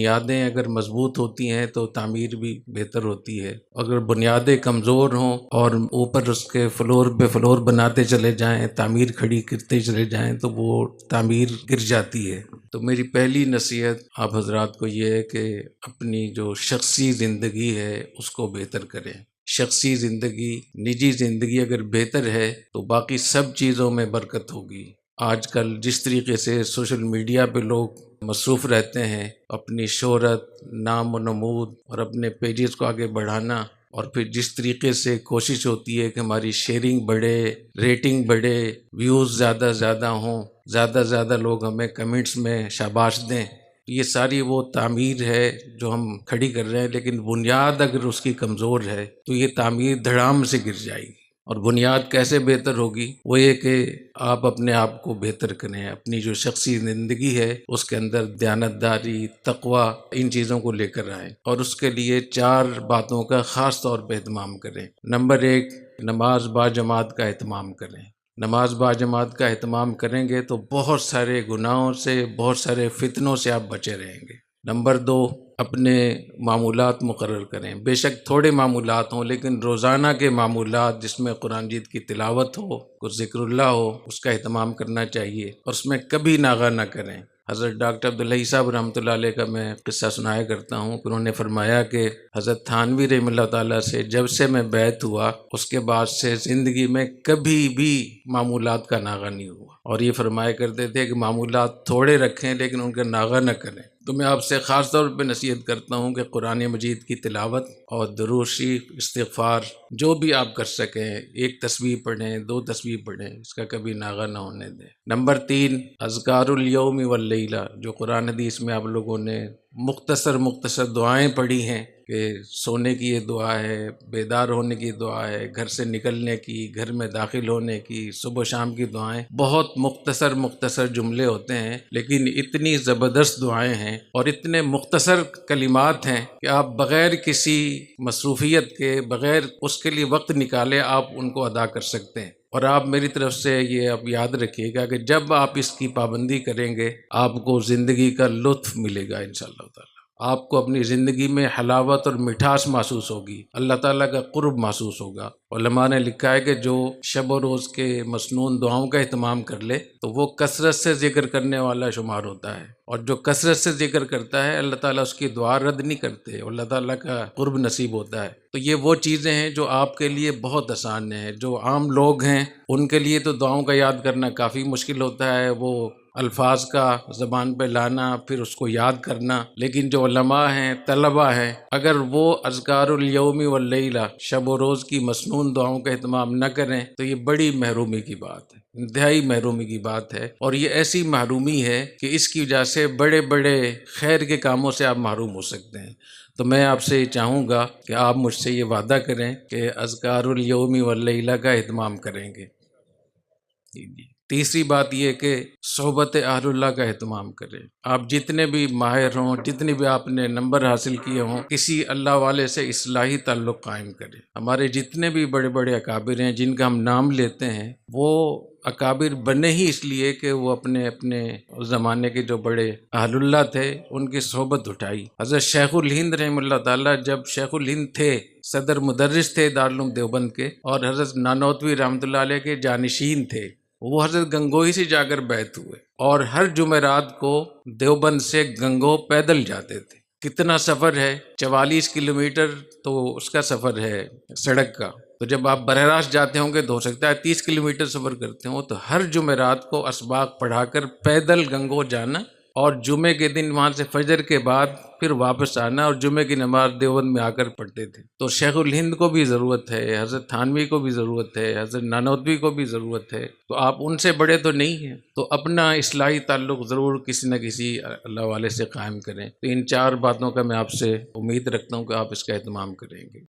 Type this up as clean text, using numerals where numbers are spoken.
بنیادیں اگر مضبوط ہوتی ہیں تو تعمیر بھی بہتر ہوتی ہے. اگر بنیادیں کمزور ہوں اور اوپر اس کے فلور پہ فلور بناتے چلے جائیں، تعمیر کھڑی کرتے چلے جائیں تو وہ تعمیر گر جاتی ہے. تو میری پہلی نصیحت آپ حضرات کو یہ ہے کہ اپنی جو شخصی زندگی ہے اس کو بہتر کریں. شخصی زندگی، نجی زندگی اگر بہتر ہے تو باقی سب چیزوں میں برکت ہوگی. آج کل جس طریقے سے سوشل میڈیا پہ لوگ مصروف رہتے ہیں، اپنی شہرت، نام و نمود اور اپنے پیجز کو آگے بڑھانا، اور پھر جس طریقے سے کوشش ہوتی ہے کہ ہماری شیئرنگ بڑھے، ریٹنگ بڑھے، ویوز زیادہ زیادہ ہوں، زیادہ زیادہ لوگ ہمیں کمنٹس میں شاباش دیں، یہ ساری وہ تعمیر ہے جو ہم کھڑی کر رہے ہیں، لیکن بنیاد اگر اس کی کمزور ہے تو یہ تعمیر دھڑام سے گر جائے گی. اور بنیاد کیسے بہتر ہوگی؟ وہ یہ کہ آپ اپنے آپ کو بہتر کریں، اپنی جو شخصی زندگی ہے اس کے اندر دیانتداری، تقوی، ان چیزوں کو لے کر آئیں، اور اس کے لیے 4 باتوں کا خاص طور پہ اہتمام کریں. نمبر 1، نماز با جماعت کا اہتمام کریں. نماز با جماعت کا اہتمام کریں گے تو بہت سارے گناہوں سے، بہت سارے فتنوں سے آپ بچے رہیں گے. نمبر 2، اپنے معمولات مقرر کریں. بے شک تھوڑے معمولات ہوں لیکن روزانہ کے معمولات جس میں قرآن مجید کی تلاوت ہو، کچھ ذکر اللہ ہو، اس کا اہتمام کرنا چاہیے، اور اس میں کبھی ناغہ نہ کریں. حضرت ڈاکٹر عبداللہ صاحب رحمۃ اللہ علیہ کا میں قصہ سنایا کرتا ہوں کہ انہوں نے فرمایا کہ حضرت تھانوی رحمۃ اللہ تعالیٰ سے جب سے میں بیعت ہوا اس کے بعد سے زندگی میں کبھی بھی معمولات کا ناغہ نہیں ہوا، اور یہ فرمایا کرتے تھے کہ معمولات تھوڑے رکھیں لیکن ان کا ناغہ نہ کریں. تو میں آپ سے خاص طور پہ نصیحت کرتا ہوں کہ قرآن مجید کی تلاوت اور درود شریف، استغفار جو بھی آپ کر سکیں، 1 تسبیح پڑھیں، 2 تسبیح پڑھیں، اس کا کبھی ناغہ نہ ہونے دیں. نمبر 3، اذکار الیوم واللیلہ، جو قرآن حدیث میں آپ لوگوں نے مختصر دعائیں پڑھی ہیں کہ سونے کی یہ دعا ہے، بیدار ہونے کی دعا ہے، گھر سے نکلنے کی، گھر میں داخل ہونے کی، صبح شام کی دعائیں، بہت مختصر جملے ہوتے ہیں لیکن اتنی زبردست دعائیں ہیں اور اتنے مختصر کلمات ہیں کہ آپ بغیر کسی مصروفیت کے، بغیر اس کے لیے وقت نکالے آپ ان کو ادا کر سکتے ہیں. اور آپ میری طرف سے یہ اب یاد رکھیے گا کہ جب آپ اس کی پابندی کریں گے آپ کو زندگی کا لطف ملے گا انشاءاللہ تعالی. آپ کو اپنی زندگی میں حلاوت اور مٹھاس محسوس ہوگی، اللہ تعالیٰ کا قرب محسوس ہوگا. علماء نے لکھا ہے کہ جو شب و روز کے مسنون دعاؤں کا اہتمام کر لے تو وہ کثرت سے ذکر کرنے والا شمار ہوتا ہے، اور جو کثرت سے ذکر کرتا ہے اللہ تعالیٰ اس کی دعا رد نہیں کرتے، اللہ تعالیٰ کا قرب نصیب ہوتا ہے. تو یہ وہ چیزیں ہیں جو آپ کے لیے بہت آسان ہیں. جو عام لوگ ہیں ان کے لیے تو دعاؤں کا یاد کرنا کافی مشکل ہوتا ہے، وہ الفاظ کا زبان پہ لانا، پھر اس کو یاد کرنا. لیکن جو علماء ہیں، طلباء ہیں، اگر وہ اذکار الیوم واللیلہ، شب و روز کی مسنون دعاؤں کا اہتمام نہ کریں تو یہ بڑی محرومی کی بات ہے، انتہائی محرومی کی بات ہے. اور یہ ایسی محرومی ہے کہ اس کی وجہ سے بڑے بڑے خیر کے کاموں سے آپ محروم ہو سکتے ہیں. تو میں آپ سے یہ چاہوں گا کہ آپ مجھ سے یہ وعدہ کریں کہ اذکار الیوم واللیلہ کا اہتمام کریں گے. جی. تیسری بات یہ کہ صحبت اہل اللہ کا اہتمام کریں. آپ جتنے بھی ماہر ہوں، جتنے بھی آپ نے نمبر حاصل کیے ہوں، کسی اللہ والے سے اصلاحی تعلق قائم کریں. ہمارے جتنے بھی بڑے بڑے اکابر ہیں جن کا ہم نام لیتے ہیں، وہ اکابر بنے ہی اس لیے کہ وہ اپنے زمانے کے جو بڑے اہل اللہ تھے ان کی صحبت اٹھائی. حضرت شیخ الہند رحمہ اللہ تعالیٰ جب شیخ الہند تھے، صدر مدرس تھے دارالعلوم دیوبند کے، اور حضرت نانوتوی رحمۃ اللہ علیہ کے جانشین تھے. وہ حضرت گنگوہی سے جا کر بیعت ہوئے اور ہر جمعرات کو دیوبند سے گنگو پیدل جاتے تھے. کتنا سفر ہے؟ 44 کلومیٹر تو اس کا سفر ہے سڑک کا. تو جب آپ براہ راست جاتے ہوں گے تو ہو سکتا ہے 30 کلومیٹر سفر کرتے ہوں. تو ہر جمعرات کو اسباق پڑھا کر پیدل گنگو جانا، اور جمعے کے دن وہاں سے فجر کے بعد پھر واپس آنا، اور جمعے کی نماز دیوبند میں آ کر پڑھتے تھے. تو شیخ الہند کو بھی ضرورت ہے، حضرت تھانوی کو بھی ضرورت ہے، حضرت نانوتوی کو بھی ضرورت ہے. تو آپ ان سے بڑے تو نہیں ہیں، تو اپنا اصلاحی تعلق ضرور کسی نہ کسی اللہ والے سے قائم کریں. تو ان 4 باتوں کا میں آپ سے امید رکھتا ہوں کہ آپ اس کا اہتمام کریں گے.